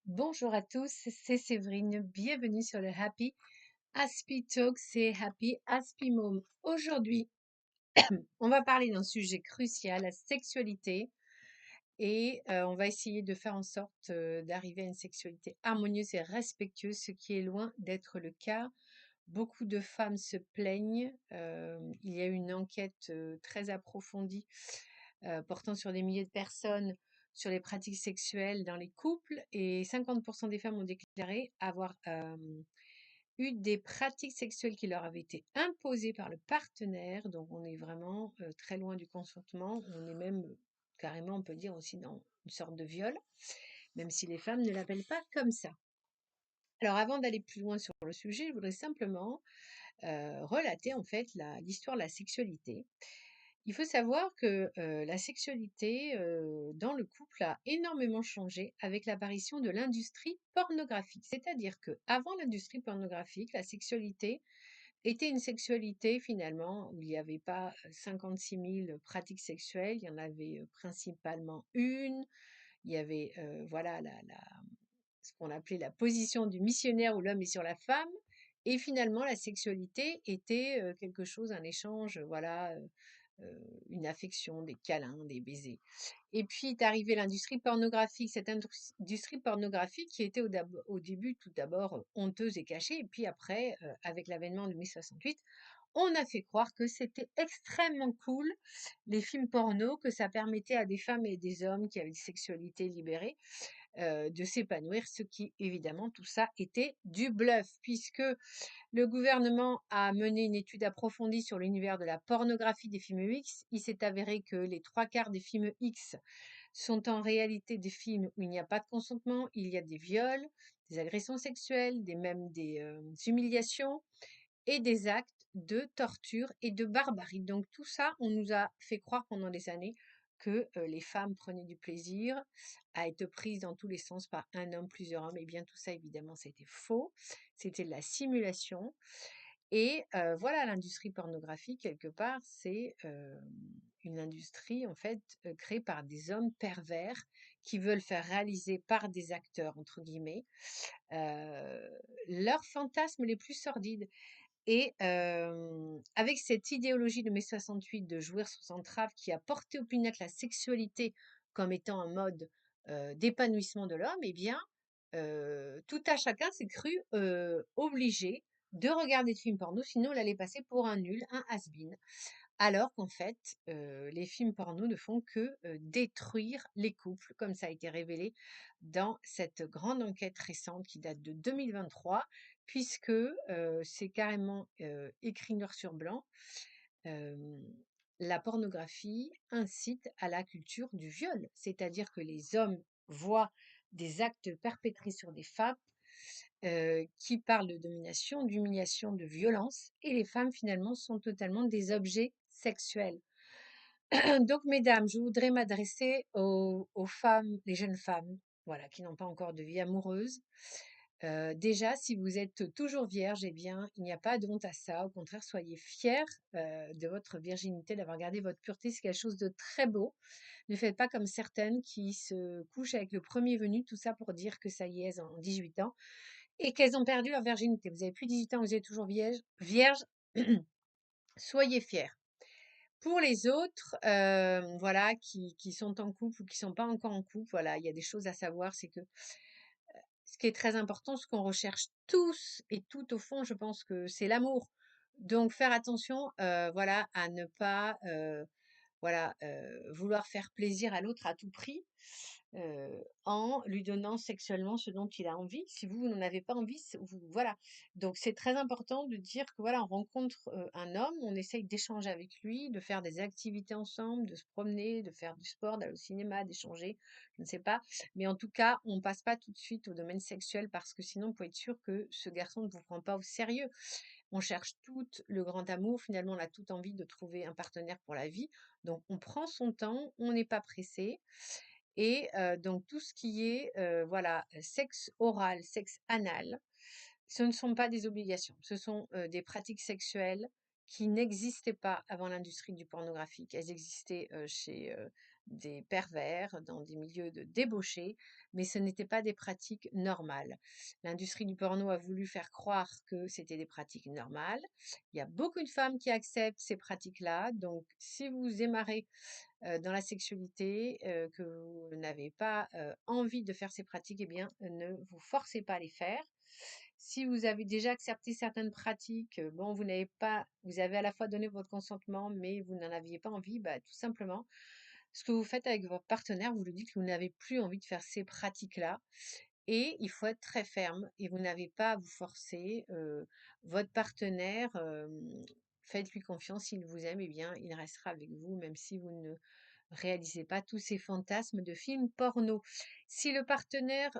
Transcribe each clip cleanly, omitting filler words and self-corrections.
Bonjour à tous, c'est Séverine. Bienvenue sur le Happy Aspie Talk, c'est Happy Aspie Mom. Aujourd'hui, on va parler d'un sujet crucial, la sexualité, et on va essayer de faire en sorte d'arriver à une sexualité harmonieuse et respectueuse, ce qui est loin d'être le cas. Beaucoup de femmes se plaignent. Il y a eu une enquête très approfondie portant sur des milliers de personnes sur les pratiques sexuelles dans les couples et 50% des femmes ont déclaré avoir eu des pratiques sexuelles qui leur avaient été imposées par le partenaire. Donc on est vraiment très loin du consentement. On est même carrément, on peut dire aussi dans une sorte de viol, même si les femmes ne l'appellent pas comme ça. Alors avant d'aller plus loin sur le sujet, je voudrais simplement relater en fait l'histoire de la sexualité. Il faut savoir que la sexualité dans le couple a énormément changé avec l'apparition de l'industrie pornographique. C'est-à-dire que avant l'industrie pornographique, la sexualité était une sexualité finalement où il n'y avait pas 56 000 pratiques sexuelles, il y en avait principalement une. Il y avait voilà ce qu'on appelait la position du missionnaire où l'homme est sur la femme. Et finalement, la sexualité était quelque chose, un échange, voilà, une affection, des câlins, des baisers. Et puis est arrivée l'industrie pornographique, cette industrie pornographique qui était au début tout d'abord honteuse et cachée, et puis après, avec l'avènement de mai 68, on a fait croire que c'était extrêmement cool, les films porno, que ça permettait à des femmes et des hommes qui avaient une sexualité libérée de s'épanouir, ce qui évidemment tout ça était du bluff, puisque le gouvernement a mené une étude approfondie sur l'univers de la pornographie des films X. Il s'est avéré que les trois quarts des films X sont en réalité des films où il n'y a pas de consentement, il y a des viols, des agressions sexuelles, même des humiliations et des actes de torture et de barbarie. Donc tout ça, on nous a fait croire pendant des années que les femmes prenaient du plaisir à être prises dans tous les sens par un homme, plusieurs hommes. Et bien tout ça, évidemment, c'était faux. C'était de la simulation. Et voilà, l'industrie pornographique, quelque part, c'est une industrie, en fait, créée par des hommes pervers qui veulent faire réaliser par des acteurs, entre guillemets, leurs fantasmes les plus sordides. Et avec cette idéologie de mai 68 de jouir sans entrave qui a porté au pinacle la sexualité comme étant un mode d'épanouissement de l'homme, eh bien, tout à chacun s'est cru obligé de regarder des films porno, sinon il allait passer pour un nul, un has-been. Alors qu'en fait, les films porno ne font que détruire les couples, comme ça a été révélé dans cette grande enquête récente qui date de 2023, puisque c'est carrément écrit noir sur blanc. euh, la pornographie incite à la culture du viol, c'est-à-dire que les hommes voient des actes perpétrés sur des femmes qui parlent de domination, d'humiliation, de violence, et les femmes finalement sont totalement des objets sexuels. Donc, mesdames, je voudrais m'adresser aux femmes, les jeunes femmes, voilà, qui n'ont pas encore de vie amoureuse. Déjà, si vous êtes toujours vierge, eh bien, il n'y a pas de honte à ça. Au contraire, soyez fiers de votre virginité, d'avoir gardé votre pureté. C'est quelque chose de très beau. Ne faites pas comme certaines qui se couchent avec le premier venu, tout ça pour dire que ça y est, elles ont 18 ans et qu'elles ont perdu leur virginité. Vous avez plus 18 ans, vous êtes toujours vierge, soyez fiers. Pour les autres, voilà, qui sont en couple ou qui sont pas encore en couple, voilà, il y a des choses à savoir, c'est que ce qui est très important, ce qu'on recherche tous et tout au fond, je pense que c'est l'amour. Donc faire attention, voilà, à ne pas, voilà, vouloir faire plaisir à l'autre à tout prix, en lui donnant sexuellement ce dont il a envie. Si vous n'en avez pas envie, voilà. Donc c'est très important de dire que voilà, on rencontre un homme, on essaye d'échanger avec lui, de faire des activités ensemble, de se promener, de faire du sport, d'aller au cinéma, d'échanger, je ne sais pas. Mais en tout cas, on passe pas tout de suite au domaine sexuel parce que sinon, vous pouvez être sûr que ce garçon ne vous prend pas au sérieux. On cherche tout le grand amour. Finalement, on a toute envie de trouver un partenaire pour la vie. Donc, on prend son temps, on n'est pas pressé. Et donc, tout ce qui est voilà, sexe oral, sexe anal, ce ne sont pas des obligations. Ce sont des pratiques sexuelles qui n'existaient pas avant l'industrie du pornographique. Elles existaient chez des pervers, dans des milieux de débauchés, mais ce n'était pas des pratiques normales. L'industrie du porno a voulu faire croire que c'était des pratiques normales. Il y a beaucoup de femmes qui acceptent ces pratiques-là. Donc, si vous démarrez dans la sexualité, que vous n'avez pas envie de faire ces pratiques, eh bien, ne vous forcez pas à les faire. Si vous avez déjà accepté certaines pratiques, bon, vous avez à la fois donné votre consentement, mais vous n'en aviez pas envie, bah, tout simplement, ce que vous faites avec votre partenaire, vous lui dites que vous n'avez plus envie de faire ces pratiques-là. Et il faut être très ferme et vous n'avez pas à vous forcer. Votre partenaire, faites-lui confiance, s'il vous aime, eh bien, il restera avec vous, même si vous ne réalisez pas tous ces fantasmes de films porno. Si le partenaire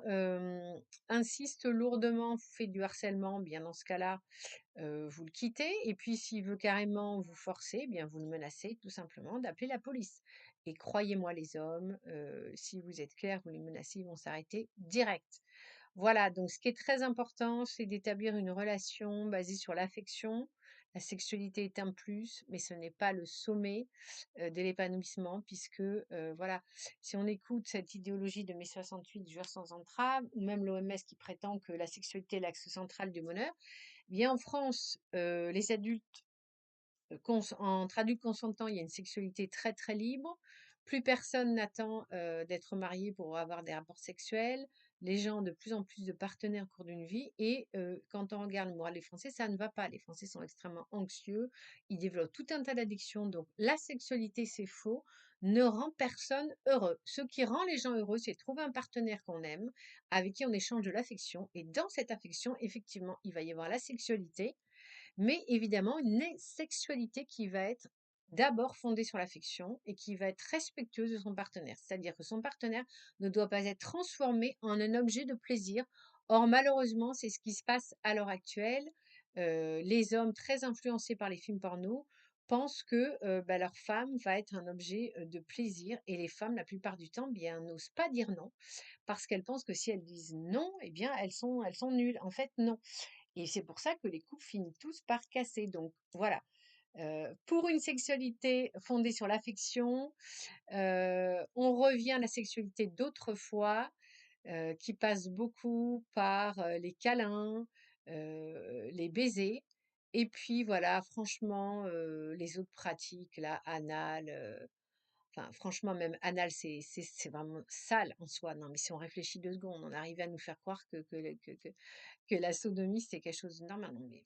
insiste lourdement, vous fait du harcèlement, bien dans ce cas-là, vous le quittez. Et puis, s'il veut carrément vous forcer, eh bien, vous le menacez tout simplement d'appeler la police. Et croyez-moi, les hommes, si vous êtes clair, vous les menacez, ils vont s'arrêter direct. Voilà, donc ce qui est très important, c'est d'établir une relation basée sur l'affection. La sexualité est un plus, mais ce n'est pas le sommet de l'épanouissement, puisque voilà, si on écoute cette idéologie de mai 68, jouir sans entrave, ou même l'OMS qui prétend que la sexualité est l'axe central du bonheur, eh bien en France, les adultes entre adultes consentants, il y a une sexualité très, très libre. Plus personne n'attend, d'être marié pour avoir des rapports sexuels. Les gens ont de plus en plus de partenaires au cours d'une vie et quand on regarde le moral des Français, ça ne va pas. Les Français sont extrêmement anxieux, ils développent tout un tas d'addictions. Donc la sexualité, c'est faux, ne rend personne heureux. Ce qui rend les gens heureux, c'est de trouver un partenaire qu'on aime, avec qui on échange de l'affection et dans cette affection, effectivement, il va y avoir la sexualité, mais évidemment une sexualité qui va être d'abord fondée sur l'affection et qui va être respectueuse de son partenaire. C'est-à-dire que son partenaire ne doit pas être transformé en un objet de plaisir. Or, malheureusement, c'est ce qui se passe à l'heure actuelle. Les hommes très influencés par les films porno pensent que bah, leur femme va être un objet de plaisir et les femmes, la plupart du temps, bien, n'osent pas dire non parce qu'elles pensent que si elles disent non, eh bien, elles sont nulles. En fait, non. Et c'est pour ça que les couples finissent tous par casser. Donc voilà, pour une sexualité fondée sur l'affection, on revient à la sexualité d'autrefois, qui passe beaucoup par, les câlins, les baisers et puis voilà, franchement, les autres pratiques là, anal, enfin franchement même anal, c'est vraiment sale en soi. Non, mais si on réfléchit 2 secondes, on arrive à nous faire croire que la sodomie, c'est quelque chose de normal. Non, mais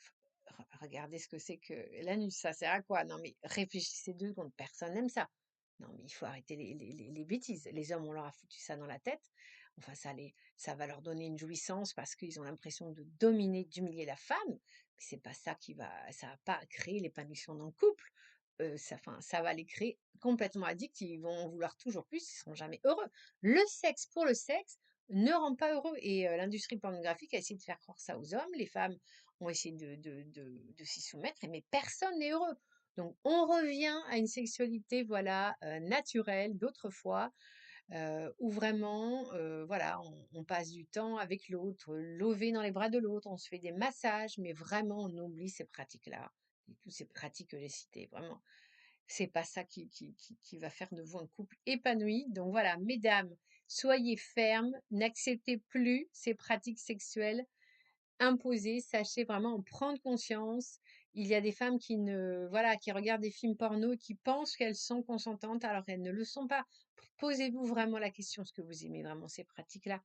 regardez ce que c'est que l'anus, ça sert à quoi? Non, mais réfléchissez 2 secondes, personne n'aime ça. Non, mais il faut arrêter les bêtises. Les hommes, on leur a foutu ça dans la tête. Enfin, ça va leur donner une jouissance parce qu'ils ont l'impression de dominer, d'humilier la femme. Mais c'est pas ça ça va pas créer l'épanouissement dans le couple. Enfin, ça va les créer complètement addicts. Ils vont en vouloir toujours plus. Ils seront jamais heureux. Le sexe pour le sexe ne rend pas heureux. Et l'industrie pornographique a essayé de faire croire ça aux hommes. Les femmes ont essayé de s'y soumettre, mais personne n'est heureux. Donc, on revient à une sexualité, voilà, naturelle d'autrefois, où vraiment, voilà, on passe du temps avec l'autre, lové dans les bras de l'autre, on se fait des massages, mais vraiment, on oublie ces pratiques-là, et toutes ces pratiques que j'ai citées, vraiment. C'est pas ça qui va faire de vous un couple épanoui. Donc voilà, mesdames, soyez fermes, n'acceptez plus ces pratiques sexuelles imposer, sachez vraiment en prendre conscience. Il y a des femmes qui ne, voilà, qui regardent des films porno et qui pensent qu'elles sont consentantes alors qu'elles ne le sont pas. Posez-vous vraiment la question, est-ce que vous aimez vraiment ces pratiques-là?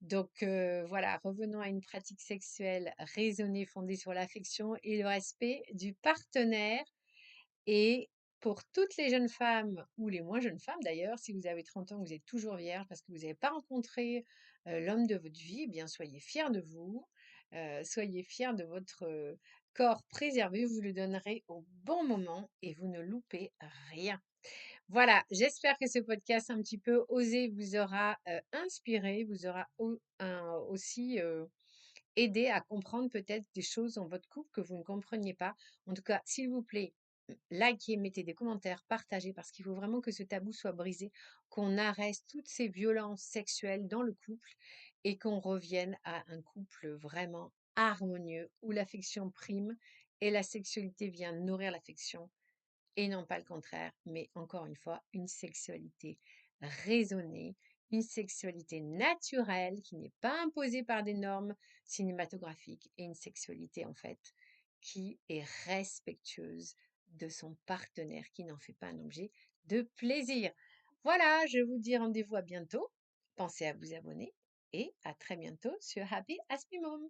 Donc voilà, revenons à une pratique sexuelle raisonnée, fondée sur l'affection et le respect du partenaire. Et pour toutes les jeunes femmes, ou les moins jeunes femmes d'ailleurs, si vous avez 30 ans, vous êtes toujours vierge parce que vous n'avez pas rencontré l'homme de votre vie, eh bien soyez fiers de vous, soyez fiers de votre corps préservé, vous le donnerez au bon moment et vous ne loupez rien. Voilà, j'espère que ce podcast un petit peu osé vous aura inspiré, vous aura aussi aider à comprendre peut-être des choses dans votre couple que vous ne compreniez pas. En tout cas, s'il vous plaît, likez, mettez des commentaires, partagez, parce qu'il faut vraiment que ce tabou soit brisé, qu'on arrête toutes ces violences sexuelles dans le couple et qu'on revienne à un couple vraiment harmonieux où l'affection prime et la sexualité vient nourrir l'affection et non pas le contraire, mais encore une fois, une sexualité raisonnée, une sexualité naturelle qui n'est pas imposée par des normes cinématographiques et une sexualité en fait qui est respectueuse de son partenaire, qui n'en fait pas un objet de plaisir. Voilà, je vous dis rendez-vous à bientôt. Pensez à vous abonner et à très bientôt sur Happy Happy Mom.